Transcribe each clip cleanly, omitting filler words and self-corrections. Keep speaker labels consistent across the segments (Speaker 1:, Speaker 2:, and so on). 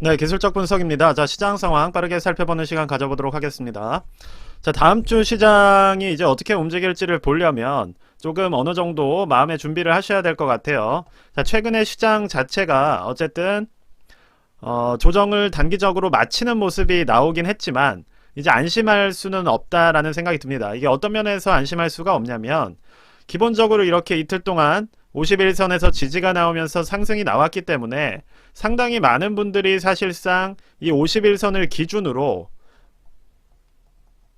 Speaker 1: 네, 기술적 분석입니다. 자, 시장 상황 빠르게 살펴보는 시간 가져보도록 하겠습니다. 자, 다음 주 시장이 이제 어떻게 움직일지를 보려면 조금 어느 정도 마음의 준비를 하셔야 될 것 같아요. 자, 최근에 시장 자체가 어쨌든 조정을 단기적으로 마치는 모습이 나오긴 했지만 이제 안심할 수는 없다라는 생각이 듭니다. 이게 어떤 면에서 안심할 수가 없냐면 기본적으로 이렇게 이틀 동안 51선에서 지지가 나오면서 상승이 나왔기 때문에 상당히 많은 분들이 사실상 이 51선을 기준으로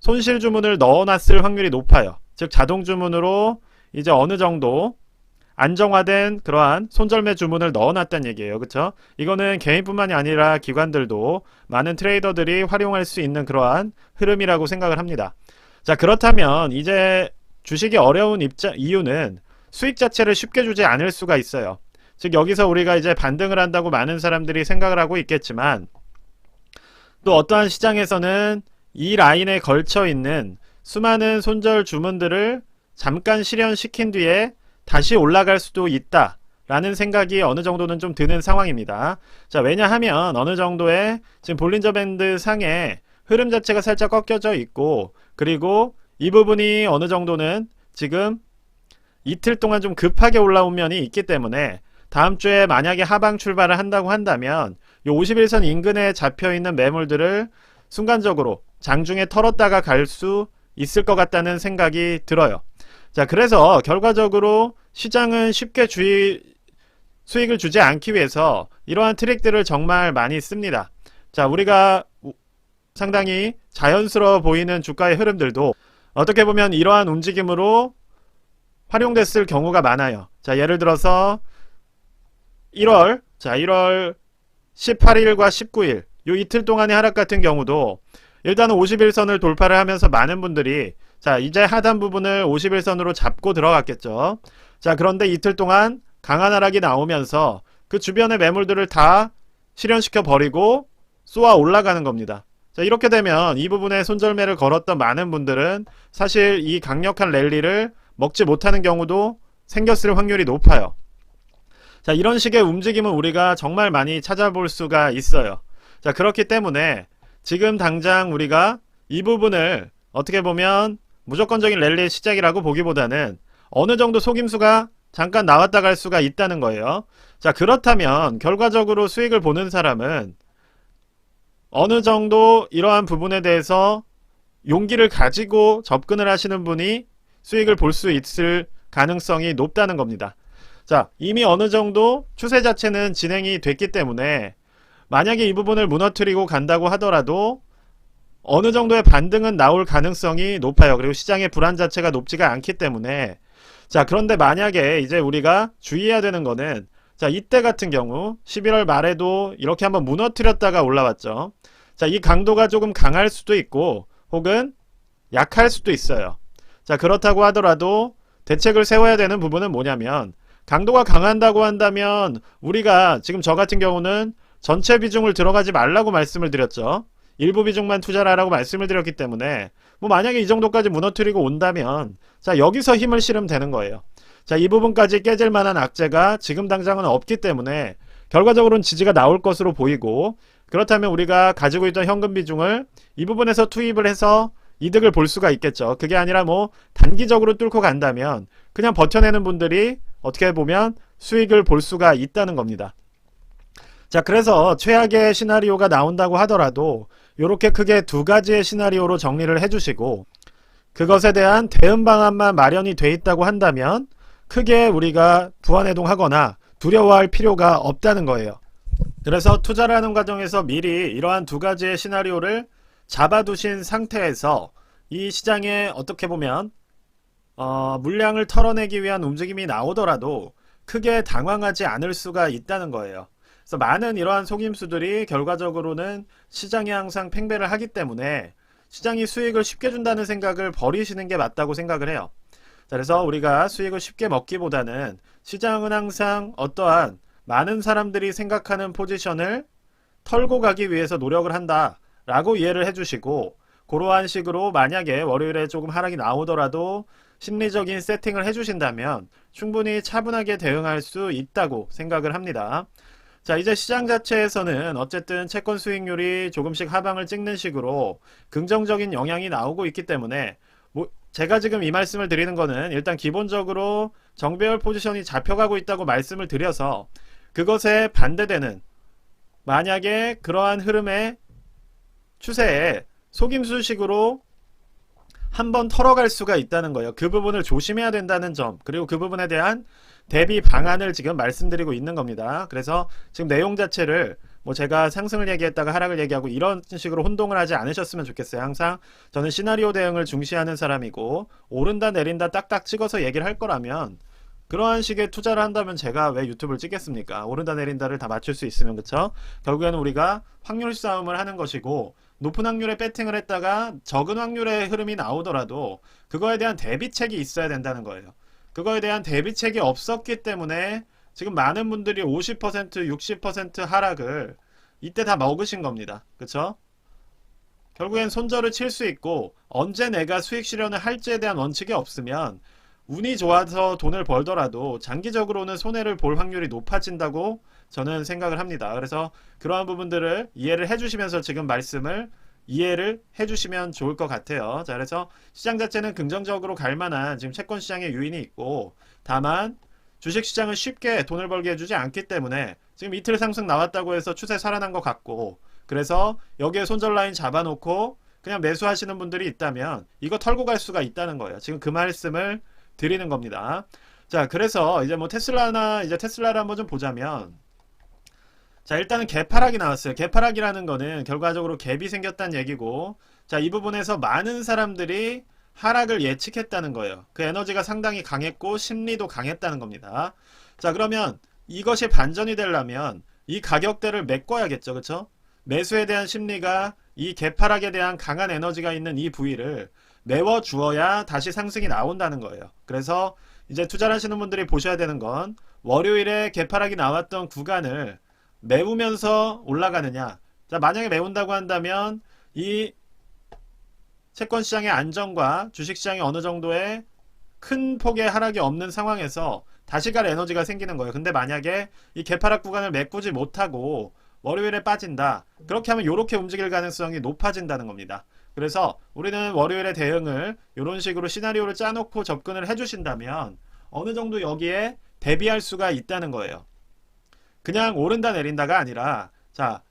Speaker 1: 손실 주문을 넣어놨을 확률이 높아요. 즉 자동 주문으로 이제 어느 정도 안정화된 그러한 손절매 주문을 넣어놨다는 얘기예요. 그쵸? 이거는 개인뿐만이 아니라 기관들도 많은 트레이더들이 활용할 수 있는 그러한 흐름이라고 생각을 합니다. 자, 그렇다면 이제 주식이 어려운 이유는 수익 자체를 쉽게 주지 않을 수가 있어요. 즉 여기서 우리가 이제 반등을 한다고 많은 사람들이 생각을 하고 있겠지만 또 어떠한 시장에서는 이 라인에 걸쳐 있는 수많은 손절 주문들을 잠깐 실현시킨 뒤에 다시 올라갈 수도 있다 라는 생각이 어느 정도는 좀 드는 상황입니다. 자, 왜냐하면 어느 정도의 지금 볼린저 밴드 상의 흐름 자체가 살짝 꺾여져 있고 그리고 이 부분이 어느 정도는 지금 이틀 동안 좀 급하게 올라온 면이 있기 때문에 다음 주에 만약에 하방 출발을 한다고 한다면 이 51선 인근에 잡혀있는 매물들을 순간적으로 장중에 털었다가 갈 수 있을 것 같다는 생각이 들어요. 자, 그래서 결과적으로 시장은 쉽게 수익을 주지 않기 위해서 이러한 트릭들을 정말 많이 씁니다. 자, 우리가 상당히 자연스러워 보이는 주가의 흐름들도 어떻게 보면 이러한 움직임으로 활용됐을 경우가 많아요. 자, 예를 들어서 1월 18일과 19일 요 이틀 동안의 하락 같은 경우도 일단은 51선을 돌파를 하면서 많은 분들이 자, 이제 하단 부분을 51선으로 잡고 들어갔겠죠. 자, 그런데 이틀 동안 강한 하락이 나오면서 그 주변의 매물들을 다 실현시켜 버리고 쏘아 올라가는 겁니다. 자, 이렇게 되면 이 부분에 손절매를 걸었던 많은 분들은 사실 이 강력한 랠리를 먹지 못하는 경우도 생겼을 확률이 높아요. 자, 이런 식의 움직임은 우리가 정말 많이 찾아볼 수가 있어요. 자, 그렇기 때문에 지금 당장 우리가 이 부분을 어떻게 보면 무조건적인 랠리의 시작이라고 보기보다는 어느 정도 속임수가 잠깐 나왔다 갈 수가 있다는 거예요. 자, 그렇다면 결과적으로 수익을 보는 사람은 어느 정도 이러한 부분에 대해서 용기를 가지고 접근을 하시는 분이 수익을 볼 수 있을 가능성이 높다는 겁니다. 자, 이미 어느 정도 추세 자체는 진행이 됐기 때문에 만약에 이 부분을 무너뜨리고 간다고 하더라도 어느 정도의 반등은 나올 가능성이 높아요. 그리고 시장의 불안 자체가 높지가 않기 때문에 자, 그런데 만약에 이제 우리가 주의해야 되는 거는 자, 이때 같은 경우 11월 말에도 이렇게 한번 무너뜨렸다가 올라왔죠. 자, 이 강도가 조금 강할 수도 있고 혹은 약할 수도 있어요. 자, 그렇다고 하더라도 대책을 세워야 되는 부분은 뭐냐면 강도가 강한다고 한다면 우리가 지금 저 같은 경우는 전체 비중을 들어가지 말라고 말씀을 드렸죠. 일부 비중만 투자를 하라고 말씀을 드렸기 때문에 뭐 만약에 이 정도까지 무너뜨리고 온다면 자, 여기서 힘을 실으면 되는 거예요. 자, 이 부분까지 깨질 만한 악재가 지금 당장은 없기 때문에 결과적으로는 지지가 나올 것으로 보이고 그렇다면 우리가 가지고 있던 현금 비중을 이 부분에서 투입을 해서 이득을 볼 수가 있겠죠. 그게 아니라 뭐 단기적으로 뚫고 간다면 그냥 버텨내는 분들이 어떻게 보면 수익을 볼 수가 있다는 겁니다. 자, 그래서 최악의 시나리오가 나온다고 하더라도 이렇게 크게 두 가지의 시나리오로 정리를 해주시고 그것에 대한 대응 방안만 마련이 돼 있다고 한다면 크게 우리가 부안해동하거나 두려워할 필요가 없다는 거예요. 그래서 투자를 하는 과정에서 미리 이러한 두 가지의 시나리오를 잡아두신 상태에서 이 시장에 어떻게 보면 물량을 털어내기 위한 움직임이 나오더라도 크게 당황하지 않을 수가 있다는 거예요. 그래서 많은 이러한 속임수들이 결과적으로는 시장이 항상 팽배를 하기 때문에 시장이 수익을 쉽게 준다는 생각을 버리시는 게 맞다고 생각을 해요. 자, 그래서 우리가 수익을 쉽게 먹기보다는 시장은 항상 어떠한 많은 사람들이 생각하는 포지션을 털고 가기 위해서 노력을 한다 라고 이해를 해주시고 그러한 식으로 만약에 월요일에 조금 하락이 나오더라도 심리적인 세팅을 해주신다면 충분히 차분하게 대응할 수 있다고 생각을 합니다. 자, 이제 시장 자체에서는 어쨌든 채권 수익률이 조금씩 하방을 찍는 식으로 긍정적인 영향이 나오고 있기 때문에 뭐 제가 지금 이 말씀을 드리는 거는 일단 기본적으로 정배열 포지션이 잡혀가고 있다고 말씀을 드려서 그것에 반대되는 만약에 그러한 흐름의 추세에 속임수식으로 한번 털어갈 수가 있다는 거예요. 그 부분을 조심해야 된다는 점, 그리고 그 부분에 대한 대비 방안을 지금 말씀드리고 있는 겁니다. 그래서 지금 내용 자체를 뭐 제가 상승을 얘기했다가 하락을 얘기하고 이런 식으로 혼동을 하지 않으셨으면 좋겠어요. 항상 저는 시나리오 대응을 중시하는 사람이고 오른다 내린다 딱딱 찍어서 얘기를 할 거라면 그러한 식의 투자를 한다면 제가 왜 유튜브를 찍겠습니까? 오른다 내린다를 다 맞출 수 있으면, 그쵸? 결국에는 우리가 확률 싸움을 하는 것이고 높은 확률에 배팅을 했다가 적은 확률의 흐름이 나오더라도 그거에 대한 대비책이 있어야 된다는 거예요. 그거에 대한 대비책이 없었기 때문에 지금 많은 분들이 50%, 60% 하락을 이때 다 먹으신 겁니다. 그쵸? 결국엔 손절을 칠 수 있고 언제 내가 수익 실현을 할지에 대한 원칙이 없으면 운이 좋아서 돈을 벌더라도 장기적으로는 손해를 볼 확률이 높아진다고 저는 생각을 합니다. 그래서 그러한 부분들을 이해를 해주시면서 지금 말씀을 이해를 해주시면 좋을 것 같아요. 자, 그래서 시장 자체는 긍정적으로 갈 만한 지금 채권 시장에 유인이 있고 다만 주식시장은 쉽게 돈을 벌게 해주지 않기 때문에 지금 이틀 상승 나왔다고 해서 추세 살아난 것 같고 그래서 여기에 손절 라인 잡아놓고 그냥 매수하시는 분들이 있다면 이거 털고 갈 수가 있다는 거예요. 지금 그 말씀을 드리는 겁니다. 자, 그래서 이제 뭐 테슬라를 한번 좀 보자면 자, 일단은 개파락이 나왔어요. 개파락이라는 거는 결과적으로 갭이 생겼다는 얘기고 자, 이 부분에서 많은 사람들이 하락을 예측했다는 거예요. 그 에너지가 상당히 강했고 심리도 강했다는 겁니다. 자, 그러면 이것이 반전이 되려면 이 가격대를 메꿔야겠죠. 그쵸? 매수에 대한 심리가 이 개파락에 대한 강한 에너지가 있는 이 부위를 메워주어야 다시 상승이 나온다는 거예요. 그래서 이제 투자를 하시는 분들이 보셔야 되는 건 월요일에 개파락이 나왔던 구간을 메우면서 올라가느냐. 자, 만약에 메운다고 한다면 이 채권 시장의 안정과 주식 시장의 어느 정도의 큰 폭의 하락이 없는 상황에서 다시 갈 에너지가 생기는 거예요. 근데 만약에 이 개파락 구간을 메꾸지 못하고 월요일에 빠진다. 그렇게 하면 이렇게 움직일 가능성이 높아진다는 겁니다. 그래서 우리는 월요일에 대응을 이런 식으로 시나리오를 짜놓고 접근을 해주신다면 어느 정도 여기에 대비할 수가 있다는 거예요. 그냥 오른다 내린다가 아니라 자,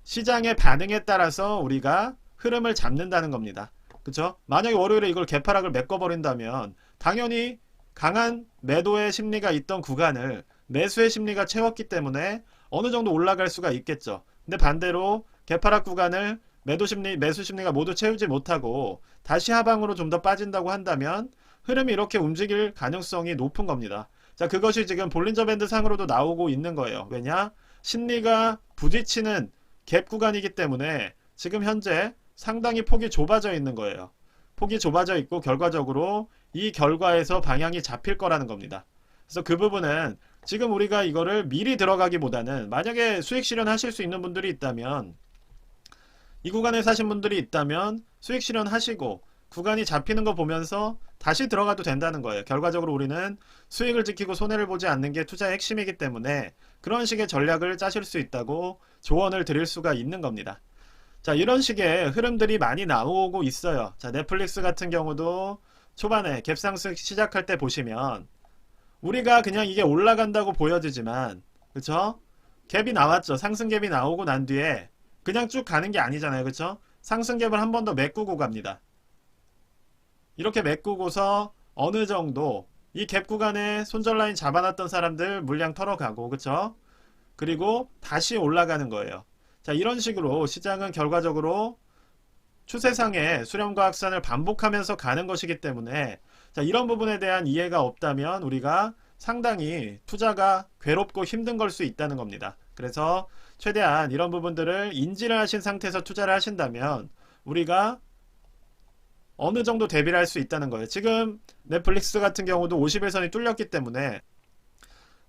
Speaker 1: 시장의 반응에 따라서 우리가 흐름을 잡는다는 겁니다. 그쵸? 만약에 월요일에 이걸 개파락을 메꿔버린다면 당연히 강한 매도의 심리가 있던 구간을 매수의 심리가 채웠기 때문에 어느 정도 올라갈 수가 있겠죠. 근데 반대로 개파락 구간을 매수 심리가 모두 채우지 못하고 다시 하방으로 좀 더 빠진다고 한다면 흐름이 이렇게 움직일 가능성이 높은 겁니다. 자, 그것이 지금 볼린저 밴드 상으로도 나오고 있는 거예요. 왜냐? 심리가 부딪히는 갭 구간이기 때문에 지금 현재 상당히 폭이 좁아져 있는 거예요. 폭이 좁아져 있고 결과적으로 이 결과에서 방향이 잡힐 거라는 겁니다. 그래서 그 부분은 지금 우리가 이거를 미리 들어가기보다는 만약에 수익 실현하실 수 있는 분들이 있다면 이 구간에 사신 분들이 있다면 수익 실현하시고 구간이 잡히는 거 보면서 다시 들어가도 된다는 거예요. 결과적으로 우리는 수익을 지키고 손해를 보지 않는 게 투자의 핵심이기 때문에 그런 식의 전략을 짜실 수 있다고 조언을 드릴 수가 있는 겁니다. 자, 이런 식의 흐름들이 많이 나오고 있어요. 자, 넷플릭스 같은 경우도 초반에 갭상승 시작할 때 보시면 우리가 그냥 이게 올라간다고 보여지지만 그쵸? 갭이 나왔죠. 상승 갭이 나오고 난 뒤에 그냥 쭉 가는 게 아니잖아요. 그쵸? 상승 갭을 한 번 더 메꾸고 갑니다. 이렇게 메꾸고서 어느 정도 이 갭 구간에 손절 라인 잡아놨던 사람들 물량 털어가고 그쵸? 그리고 다시 올라가는 거예요. 자, 이런 식으로 시장은 결과적으로 추세상의 수렴과 확산을 반복하면서 가는 것이기 때문에 자, 이런 부분에 대한 이해가 없다면 우리가 상당히 투자가 괴롭고 힘든 걸 수 있다는 겁니다. 그래서 최대한 이런 부분들을 인지를 하신 상태에서 투자를 하신다면 우리가 어느 정도 대비를 할 수 있다는 거예요. 지금 넷플릭스 같은 경우도 50일선이 뚫렸기 때문에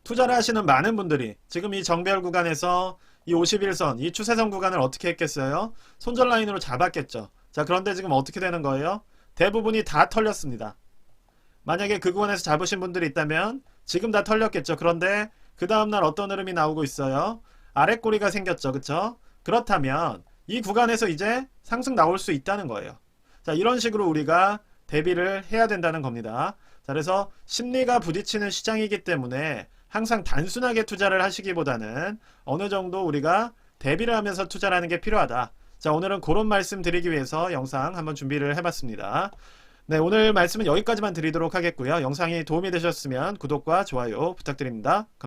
Speaker 1: 투자를 하시는 많은 분들이 지금 이 정배열 구간에서 이 51선, 이 추세선 구간을 어떻게 했겠어요? 손절 라인으로 잡았겠죠. 자, 그런데 지금 어떻게 되는 거예요? 대부분이 다 털렸습니다. 만약에 그 구간에서 잡으신 분들이 있다면 지금 다 털렸겠죠. 그런데 그 다음날 어떤 흐름이 나오고 있어요? 아래 꼬리가 생겼죠. 그쵸? 그렇다면 이 구간에서 이제 상승 나올 수 있다는 거예요. 자, 이런 식으로 우리가 대비를 해야 된다는 겁니다. 자, 그래서 심리가 부딪히는 시장이기 때문에 항상 단순하게 투자를 하시기보다는 어느 정도 우리가 대비를 하면서 투자를 하는 게 필요하다. 자, 오늘은 그런 말씀 드리기 위해서 영상 한번 준비를 해봤습니다. 네, 오늘 말씀은 여기까지만 드리도록 하겠고요. 영상이 도움이 되셨으면 구독과 좋아요 부탁드립니다.